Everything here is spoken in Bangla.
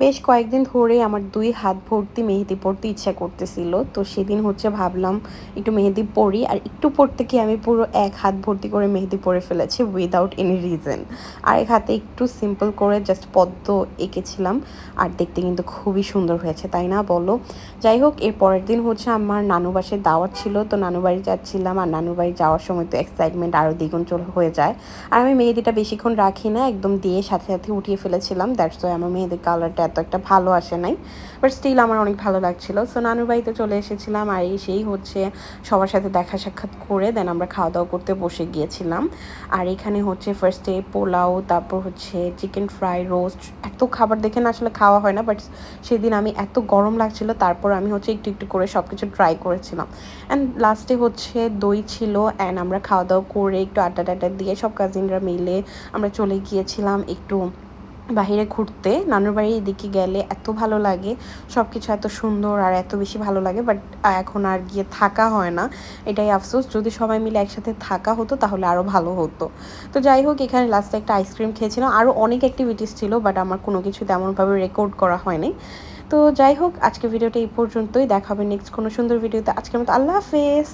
বেশ কয়েকদিন ধরেই আমার ২ হাত ভর্তি মেহেদি পড়তে ইচ্ছা করতেছিল। তো সেদিন ভাবলাম একটু মেহেদি পড়ি। আর একটু পড়তে গিয়ে আমি পুরো ১ হাত ভর্তি করে মেহেদি পড়ে ফেলেছি উইথআউট এনি রিজন। আরেক হাতে একটু সিম্পল করে জাস্ট পদ্ম এঁকেছিলাম। আর দেখতে কিন্তু খুবই সুন্দর হয়েছে, তাই না বলো? যাই হোক, এর পরের দিন আমার নানু বাসায় দাওয়াত ছিল। তো নানু বাড়ি যাচ্ছিলাম। আর নানু বাড়ি যাওয়ার সময় তো এক্সাইটমেন্ট আরও দ্বিগুণ হয়ে যায়। আর আমি মেহেদিটা বেশিক্ষণ রাখি না, একদম দিয়ে সাথে উঠিয়ে ফেলেছিলাম। দ্যাটস ওয়াই আমার মেহেদির কালারটা এত একটা ভালো আসে নাই, বাট স্টিল আমার অনেক ভালো লাগছিল। সো নানুর বাড়িতে চলে এসেছিলাম। আর এসেই সবার সাথে দেখা সাক্ষাৎ করে দেন আমরা খাওয়া দাওয়া করতে বসে গিয়েছিলাম। আর এখানে ফার্স্টে পোলাও, তারপর চিকেন ফ্রাই, রোস্ট, এত খাবার দেখে না আসলে খাওয়া হয় না, বাট সেদিন আমি এত গরম লাগছিল, তারপর আমি একটু একটু করে সব কিছু ট্রাই করেছিলাম। অ্যান্ড লাস্টে দই ছিল। অ্যান্ড আমরা খাওয়া দাওয়া করে একটু আড্ডা টাড্ডা দিয়ে সব কাজিনরা মিলে আমরা চলে গিয়েছিলাম একটু বাহিরে ঘুরতে। নানুর বাড়ির এদিকে গেলে এত ভালো লাগে, সব কিছু এত সুন্দর আর এত বেশি ভালো লাগে, বাট এখন আর গিয়ে থাকা হয় না। এটাই আফসোস, যদি সবাই মিলে একসাথে থাকা হতো তাহলে আরও ভালো হতো। তো যাই হোক, এখানে লাস্টে একটা আইসক্রিম খেয়েছিলাম। আরও অনেক অ্যাক্টিভিটিস ছিল, বাট আমার কোনো কিছু তেমনভাবে রেকর্ড করা হয়নি। তো যাই হোক, আজকে ভিডিওটা এই পর্যন্তই। দেখা হবে নেক্সট কোনো সুন্দর ভিডিওতে। আজকের মতো আল্লাহ হাফেজ।